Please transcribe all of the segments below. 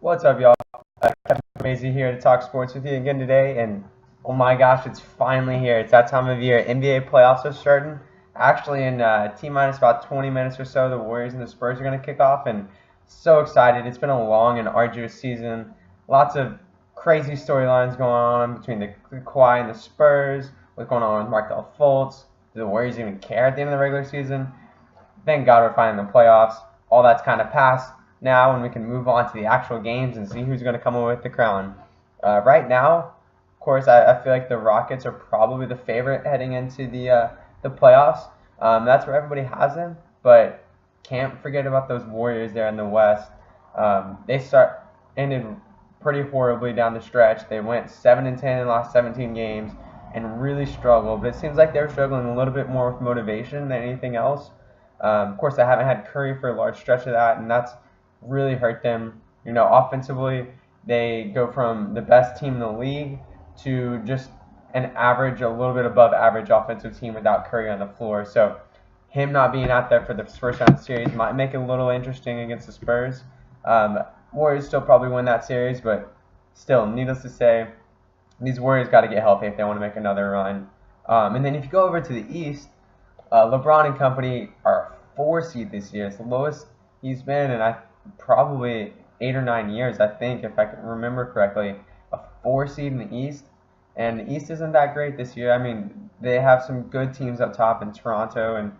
What's up, y'all? Kevin Mazy here to talk sports with you again today, and oh my gosh, it's finally here. It's that time of year. NBA playoffs are starting. Actually, in T-minus about 20 minutes or so, the Warriors and the Spurs are going to kick off, and so excited. It's been a long and arduous season. Lots of crazy storylines going on between the Kawhi and the Spurs. What's going on with Markelle Fultz? Do the Warriors even care at the end of the regular season? Thank God we're finally in the playoffs. All that's kind of past now, and we can move on to the actual games and see who's going to come away with the crown. Right now, of course, I feel like the Rockets are probably the favorite heading into the playoffs. That's where everybody has them, but can't forget about those Warriors there in the West. Ended pretty horribly down the stretch. They went 7-10 and lost 17 games and really struggled. But it seems like they're struggling a little bit more with motivation than anything else. Of course, I haven't had Curry for a large stretch of that, and that's really hurt them. Offensively, they go from the best team in the league to just an average, a little bit above average offensive team without Curry on the floor. So him not being out there for the first round series might make it a little interesting against the Spurs. Warriors still probably win that series, but still, needless to say, these Warriors got to get healthy if they want to make another run. And then if you go over to the East, LeBron and company are a 4 seed this year. It's the lowest he's been in probably 8 or 9 years, I think, if I can remember correctly. A 4 seed in the East. And the East isn't that great this year. I mean, they have some good teams up top in Toronto, and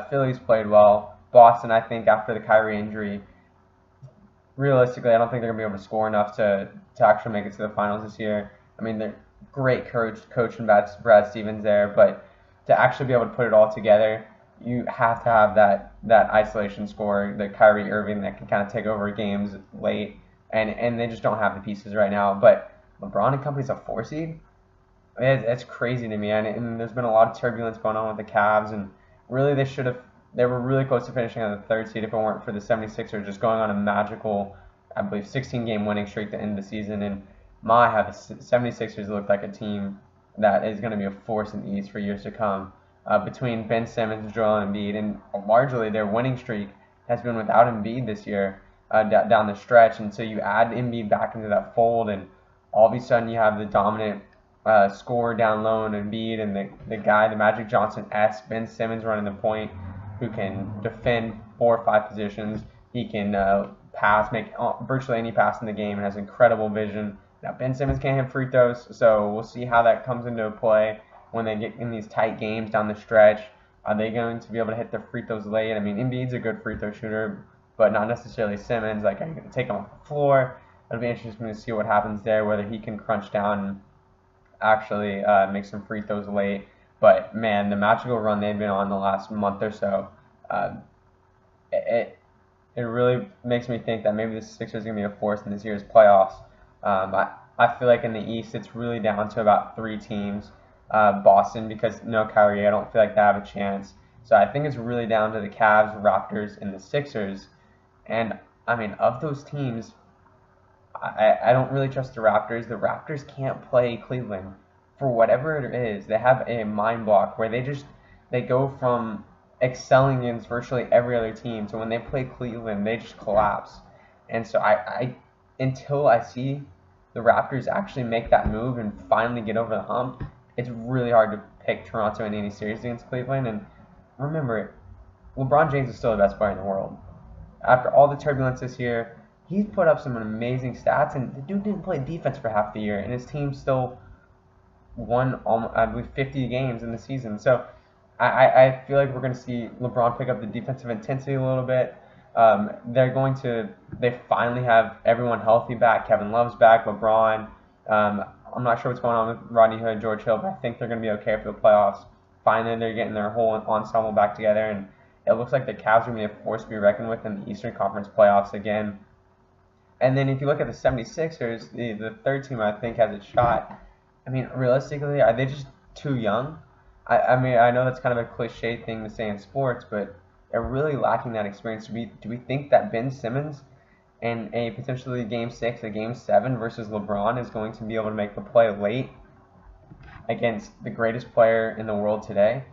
Philly's played well. Boston, I think, after the Kyrie injury, realistically, I don't think they're going to be able to score enough to actually make it to the finals this year. I mean, they're great coach and Brad Stevens there, but to actually be able to put it all together, you have to have that isolation scorer, the Kyrie Irving that can kind of take over games late, and they just don't have the pieces right now. But LeBron and company's a 4 seed. It's crazy to me, and there's been a lot of turbulence going on with the Cavs, and really they were really close to finishing on the 3rd seed if it weren't for the 76ers just going on a magical, I believe, 16-game winning streak to end the season. And how the 76ers look like a team that is going to be a force in the East for years to come. Between Ben Simmons, Joel Embiid, and largely their winning streak has been without Embiid this year down the stretch. And so you add Embiid back into that fold, and all of a sudden you have the dominant scorer down low in Embiid, and the Magic Johnson-esque Ben Simmons running the point, who can defend 4 or 5 positions. He can pass, make virtually any pass in the game, and has incredible vision. Now, Ben Simmons can't hit free throws, so we'll see how that comes into play when they get in these tight games down the stretch. Are they going to be able to hit their free throws late? I mean, Embiid's a good free throw shooter, but not necessarily Simmons. Like, I'm going to take him off the floor. It'll be interesting to see what happens there, whether he can crunch down and actually make some free throws late. But, man, the magical run they've been on the last month or so, it really makes me think that maybe the Sixers are going to be a force in this year's playoffs. I feel like in the East, it's really down to about 3 teams. Boston, because no Kyrie, I don't feel like they have a chance. So I think it's really down to the Cavs, Raptors, and the Sixers. And, I mean, of those teams, I don't really trust the Raptors. The Raptors can't play Cleveland. For whatever it is, they have a mind block where they go from excelling against virtually every other team to when they play Cleveland, they just collapse. And so until I see the Raptors actually make that move and finally get over the hump, it's really hard to pick Toronto in any series against Cleveland. And remember, LeBron James is still the best player in the world. After all the turbulence this year, he's put up some amazing stats, and the dude didn't play defense for half the year, and his team still won, I believe, 50 games in the season. So I feel like we're going to see LeBron pick up the defensive intensity a little bit. They finally have everyone healthy back. Kevin Love's back, LeBron. I'm not sure what's going on with Rodney Hood, George Hill, but I think they're going to be okay for the playoffs. Finally, they're getting their whole ensemble back together, and it looks like the Cavs are going to be a force to be reckoned with in the Eastern Conference playoffs again. And then if you look at the 76ers, the 3rd team I think has a shot. I mean, realistically, are they just too young? I mean, I know that's kind of a cliche thing to say in sports, but they're really lacking that experience. Do we think that Ben Simmons in a potentially Game 6, a Game 7 versus LeBron is going to be able to make the play late against the greatest player in the world today?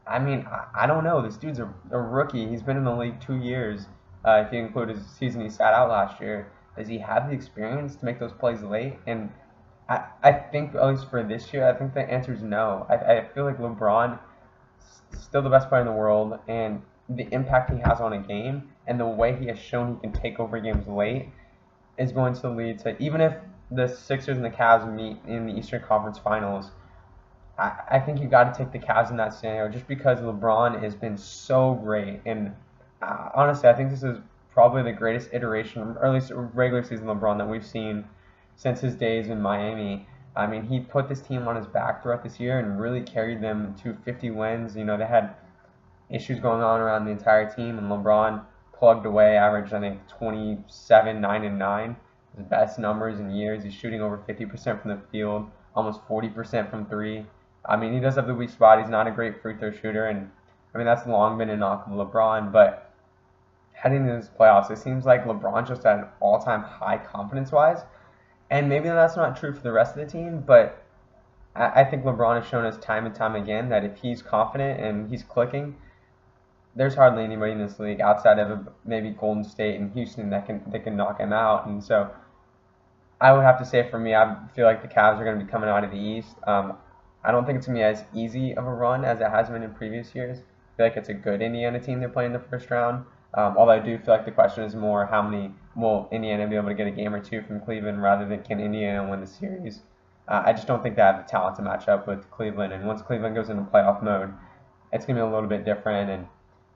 I mean, I don't know. This dude's a rookie. He's been in the league 2 years, if you include his season he sat out last year. does he have the experience to make those plays late? And I think, at least for this year, I think the answer is no. I feel like LeBron is still the best player in the world, and the impact he has on a game and the way he has shown he can take over games late is going to lead to, even if the Sixers and the Cavs meet in the Eastern Conference Finals, I think you got to take the Cavs in that scenario just because LeBron has been so great. And honestly, I think this is probably the greatest iteration, or at least regular season LeBron that we've seen since his days in Miami. I mean, he put this team on his back throughout this year and really carried them to 50 wins. You know, they had issues going on around the entire team, and LeBron plugged away, averaged, I think, 27, 9, and 9. His best numbers in years. He's shooting over 50% from the field, almost 40% from three. I mean, he does have the weak spot. He's not a great free throw shooter, and I mean, that's long been a knock of LeBron, but heading into this playoffs, it seems like LeBron just at an all-time high confidence-wise, and maybe that's not true for the rest of the team, but I think LeBron has shown us time and time again that if he's confident and he's clicking, there's hardly anybody in this league outside of maybe Golden State and Houston that can knock him out. And so I would have to say, for me, I feel like the Cavs are going to be coming out of the East. I don't think it's going to be as easy of a run as it has been in previous years. I feel like it's a good Indiana team they're playing in the first round. Although I do feel like the question is more, how many will Indiana be able to get a game or two from Cleveland rather than can Indiana win the series. I just don't think they have the talent to match up with Cleveland. And once Cleveland goes into playoff mode, it's going to be a little bit different. And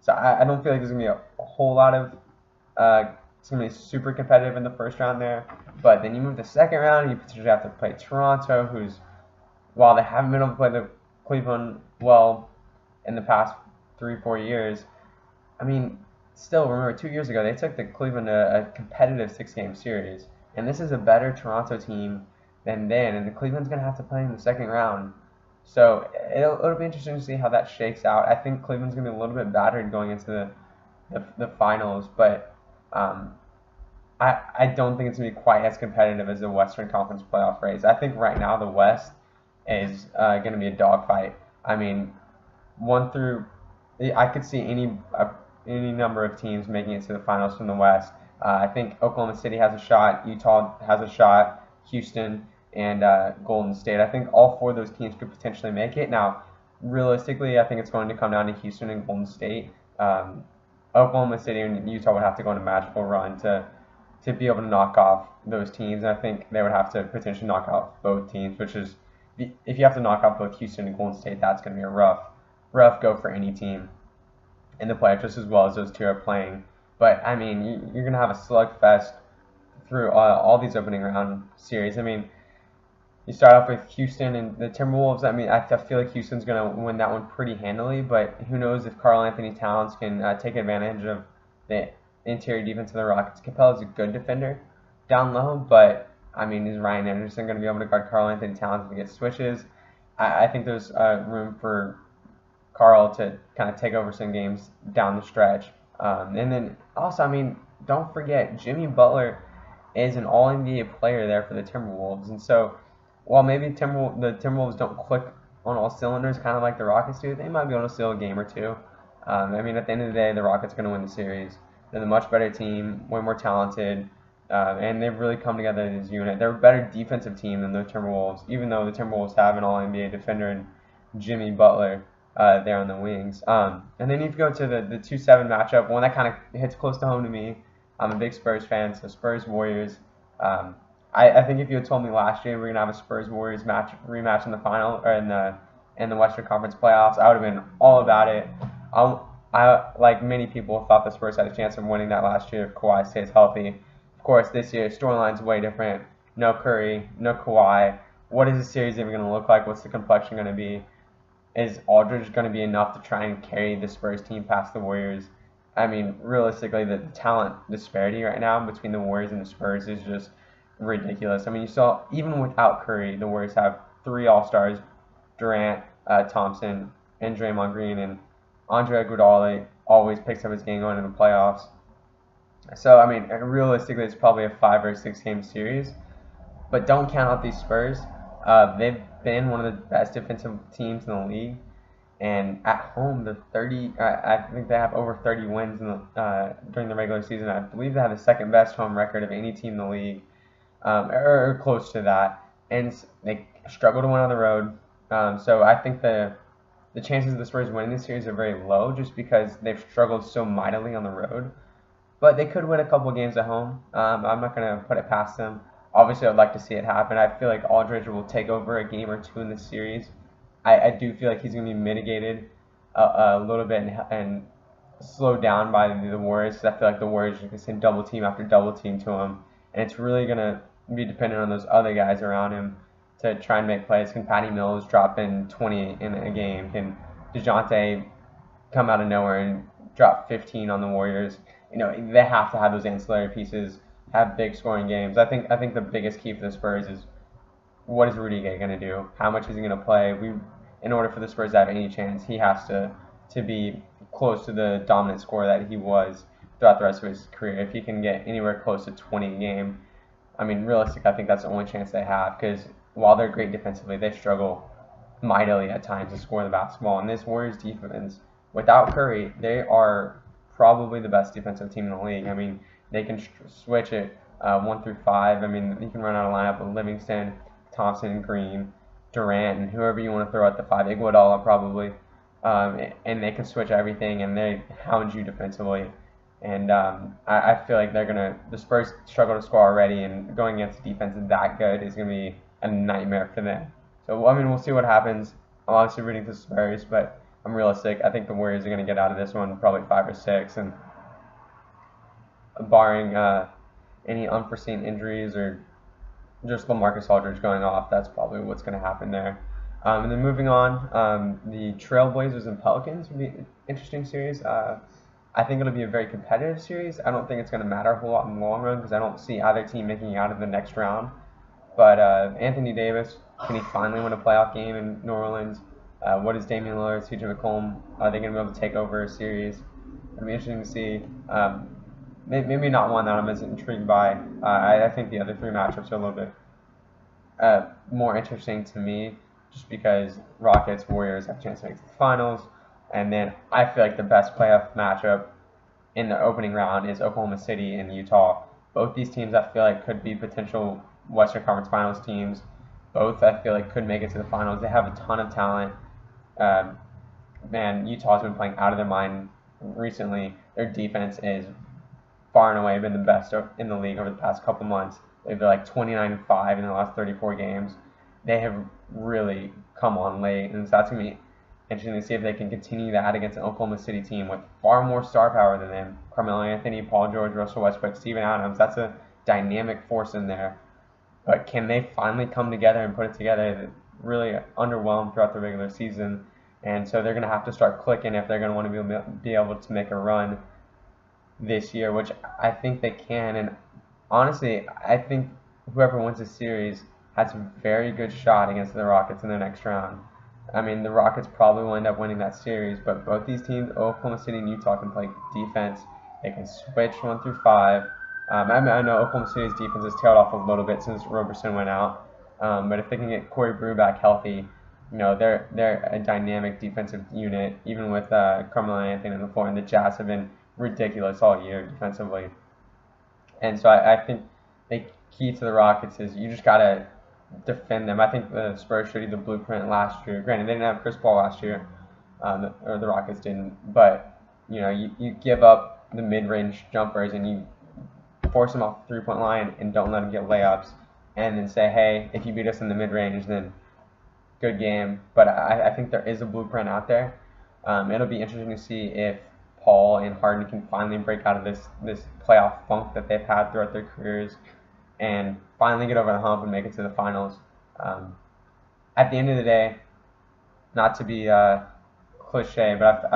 so I don't feel like there's going to be a whole lot of it's going to be super competitive in the first round there. But then you move to the second round, and you potentially have to play Toronto, who's, while they haven't been able to play the Cleveland well in the past 3-4 years, I mean, still, remember 2 years ago, they took the Cleveland to a competitive 6-game series. And this is a better Toronto team than then, and the Cleveland's going to have to play in the second round. So it'll be interesting to see how that shakes out. I think Cleveland's going to be a little bit battered going into the finals, but I don't think it's going to be quite as competitive as the Western Conference playoff race. I think right now the West is going to be a dogfight. I mean, I could see any number of teams making it to the finals from the West. I think Oklahoma City has a shot, Utah has a shot, Houston, and Golden State. I think all four of those teams could potentially make it. Now, realistically, I think it's going to come down to Houston and Golden State. Oklahoma City and Utah would have to go on a magical run to be able to knock off those teams. And I think they would have to potentially knock off both teams, which is, if you have to knock off both Houston and Golden State, that's going to be a rough go for any team in the playoffs, just as well as those two are playing. But, I mean, you're going to have a slugfest through all these opening round series. I mean, you start off with Houston and the Timberwolves. I mean, I feel like Houston's going to win that one pretty handily, but who knows if Karl Anthony Towns can take advantage of the interior defense of the Rockets. Capella's a good defender down low, but, I mean, is Ryan Anderson going to be able to guard Karl Anthony Towns to get switches? I think there's room for Karl to kind of take over some games down the stretch. And then also, I mean, don't forget, Jimmy Butler is an all-NBA player there for the Timberwolves. And so, while maybe the Timberwolves don't click on all cylinders, kind of like the Rockets do, they might be able to steal a game or two. I mean, at the end of the day, the Rockets are going to win the series. They're the much better team, way more talented, and they've really come together as a unit. They're a better defensive team than the Timberwolves, even though the Timberwolves have an all-NBA defender in Jimmy Butler there on the wings. And then you go to the 2-7 matchup, one that kind of hits close to home to me. I'm a big Spurs fan, so Spurs-Warriors. I think if you had told me last year we were gonna have a Spurs-Warriors rematch in the final or in the Western Conference playoffs, I would have been all about it. I like many people thought the Spurs had a chance of winning that last year if Kawhi stays healthy. Of course, this year storyline's way different. No Curry, no Kawhi. What is the series even gonna look like? What's the complexion gonna be? Is Aldridge gonna be enough to try and carry the Spurs team past the Warriors? I mean, realistically, the talent disparity right now between the Warriors and the Spurs is just ridiculous. I mean, you saw, even without Curry, the Warriors have 3 All-Stars, Durant, Thompson, and Draymond Green, and Andre Iguodala always picks up his game going into the playoffs. So, I mean, realistically, it's probably a 5 or 6 game series, but don't count out these Spurs. They've been one of the best defensive teams in the league, And at home, they're 30. I think they have over 30 wins during the regular season. I believe they have the second best home record of any team in the league, or close to that. And they struggle to win on the road. So I think the chances of the Spurs winning this series are very low, just because they've struggled so mightily on the road. But they could win a couple games at home. I'm not going to put it past them. Obviously, I'd like to see it happen. I feel like Aldridge will take over a game or two in this series. I do feel like he's going to be mitigated a little bit and slowed down by the Warriors, because I feel like the Warriors are going to send double team after double team to him. And it's really going to be dependent on those other guys around him to try and make plays. Can Patty Mills drop in 20 in a game? Can DeJounte come out of nowhere and drop 15 on the Warriors? They have to have those ancillary pieces, have big scoring games. I think the biggest key for the Spurs is, what is Rudy Gay going to do? How much is he going to play? In order for the Spurs to have any chance, he has to be close to the dominant scorer that he was throughout the rest of his career. If he can get anywhere close to 20 a game, I mean, realistic, I think that's the only chance they have, because while they're great defensively, they struggle mightily at times to score the basketball. And this Warriors defense, without Curry, they are probably the best defensive team in the league. I mean, they can switch it 1 through 5. I mean, you can run out a lineup with Livingston, Thompson, Green, Durant, and whoever you want to throw at the 5, Iguodala probably. And they can switch everything, and they hound you defensively. And I feel like the Spurs struggle to score already, and going against a defense that good is going to be a nightmare for them. So, I mean, we'll see what happens. I'm obviously rooting for the Spurs, but I'm realistic. I think the Warriors are going to get out of this one probably 5 or 6, and barring any unforeseen injuries or just LaMarcus Aldridge going off, that's probably what's going to happen there. And then moving on, the Trailblazers and Pelicans would be an interesting series. I think it'll be a very competitive series. I don't think it's going to matter a whole lot in the long run, because I don't see either team making it out of the next round. But Anthony Davis, can he finally win a playoff game in New Orleans? What is Damian Lillard, CJ McCollum? Are they going to be able to take over a series? It'll be interesting to see. Maybe not one that I'm as intrigued by. I think the other 3 matchups are a little bit more interesting to me, just because Rockets, Warriors have a chance to make the finals. And then I feel like the best playoff matchup in the opening round is Oklahoma City and Utah. Both these teams I feel like could be potential Western Conference Finals teams. Both I feel like could make it to the finals. They have a ton of talent. Utah's been playing out of their mind recently. Their defense is far and away been the best in the league over the past couple months. They've been like 29-5 in the last 34 games. They have really come on late, and so that's going to be interesting to see if they can continue that against an Oklahoma City team with far more star power than them. Carmelo Anthony, Paul George, Russell Westbrook, Steven Adams. That's a dynamic force in there. But can they finally come together and put it together? They really underwhelmed throughout the regular season, and so they're going to have to start clicking if they're going to want to be able to make a run this year, which I think they can. And honestly, I think whoever wins this series has a very good shot against the Rockets in the next round. I mean, the Rockets probably will end up winning that series, but both these teams, Oklahoma City and Utah, can play defense. They can switch 1 through 5. I know Oklahoma City's defense has tailed off a little bit since Roberson went out, but if they can get Corey Brew back healthy, they're a dynamic defensive unit, even with Carmelo Anthony on the floor. And the Jazz have been ridiculous all year defensively. And so I think the key to the Rockets is you just got to defend them. I think the Spurs showed you the blueprint last year. Granted, they didn't have Chris Paul last year, or the Rockets didn't, but you give up the mid-range jumpers and you force them off the three-point line and don't let them get layups, and then say, hey, if you beat us in the mid-range, then good game. But I think there is a blueprint out there. It'll be interesting to see if Paul and Harden can finally break out of this playoff funk that they've had throughout their careers and finally get over the hump and make it to the finals. At the end of the day, not to be cliche, but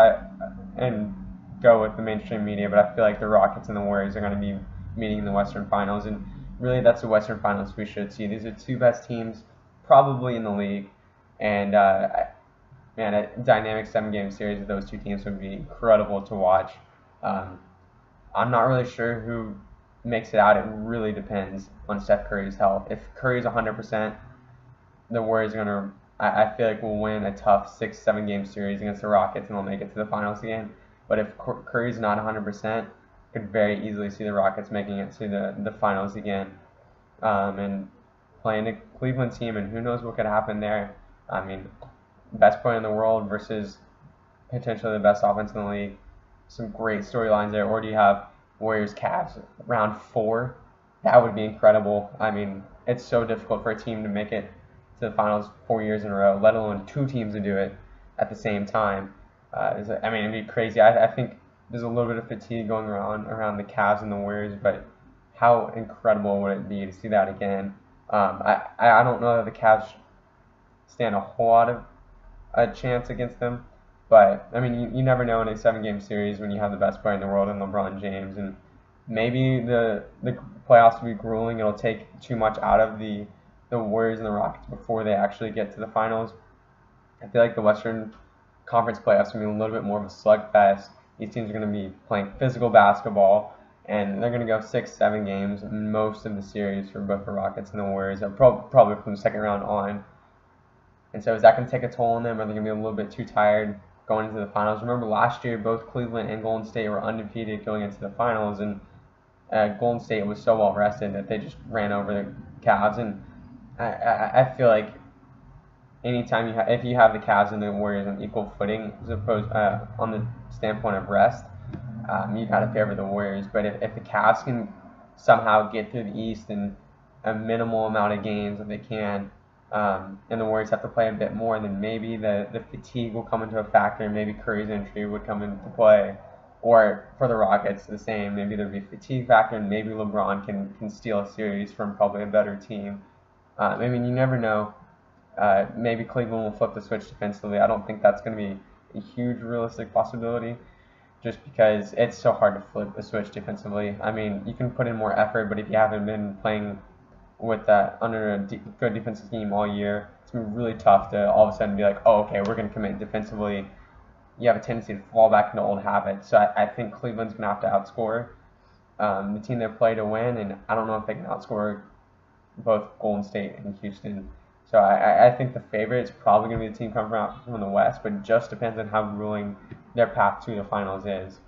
and go with the mainstream media, but I feel like the Rockets and the Warriors are going to be meeting in the Western Finals, and really that's the Western Finals we should see. These are two best teams probably in the league, and a dynamic 7-game series of those two teams would be incredible to watch. I'm not really sure who makes it out. It really depends on Steph Curry's health. If Curry's 100%, the Warriors are going to I feel like we'll win a tough 6-7 game series against the Rockets and they'll make it to the finals again. But if Curry's not 100%, could very easily see the Rockets making it to the finals again, and playing a Cleveland team, and who knows what could happen there. I mean, best player in the world versus potentially the best offense in the league. Some great storylines there. Or do you have Warriors Cavs round 4? That would be incredible. I mean, it's so difficult for a team to make it to the finals 4 years in a row, let alone 2 teams to do it at the same time. I mean, it'd be crazy. I think there's a little bit of fatigue going around the Cavs and the Warriors, but how incredible would it be to see that again? I don't know that the Cavs stand a whole lot of a chance against them, but I mean, you never know in a 7 game series when you have the best player in the world in LeBron James, and maybe the playoffs will be grueling. It'll take too much out of the Warriors and the Rockets before they actually get to the finals. I feel like the Western Conference playoffs are going to be a little bit more of a slugfest. These teams are going to be playing physical basketball, and they're going to go 6-7 games most of the series for both the Rockets and the Warriors, probably from the second round on. And so is that going to take a toll on them? Are they going to be a little bit too tired going into the finals? Remember last year, both Cleveland and Golden State were undefeated going into the finals, and Golden State was so well rested that they just ran over the Cavs. And I feel like anytime if you have the Cavs and the Warriors on equal footing, as opposed on the standpoint of rest, you got to favor the Warriors. But if the Cavs can somehow get through the East in a minimal amount of games that they can, and the Warriors have to play a bit more, then maybe the fatigue will come into a factor, and maybe Curry's injury would come into play. Or for the Rockets, the same. Maybe there'd be a fatigue factor, and maybe LeBron can steal a series from probably a better team. I mean, you never know. Maybe Cleveland will flip the switch defensively. I don't think that's going to be a huge realistic possibility, just because it's so hard to flip a switch defensively. I mean, you can put in more effort, but if you haven't been playing with that under a good defensive scheme all year, it's going to be really tough to all of a sudden be like, oh, okay, we're going to commit defensively. You have a tendency to fall back into old habits. So I think Cleveland's going to have to outscore the team they play to win, and I don't know if they can outscore both Golden State and Houston. So I think the favorite is probably going to be the team coming from the West, but it just depends on how grueling their path to the finals is.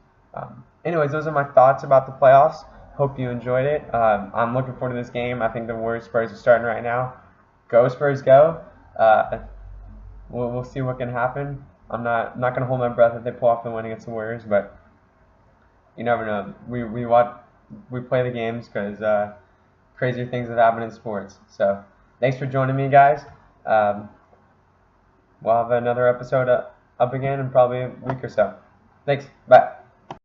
Anyways, those are my thoughts about the playoffs. Hope you enjoyed it. I'm looking forward to this game. I think the Warriors Spurs are starting right now. Go Spurs, go! We'll see what can happen. I'm not going to hold my breath if they pull off the win against the Warriors, but you never know. We play the games because crazier things have happened in sports. So thanks for joining me, guys. We'll have another episode up again in probably a week or so. Thanks. Bye.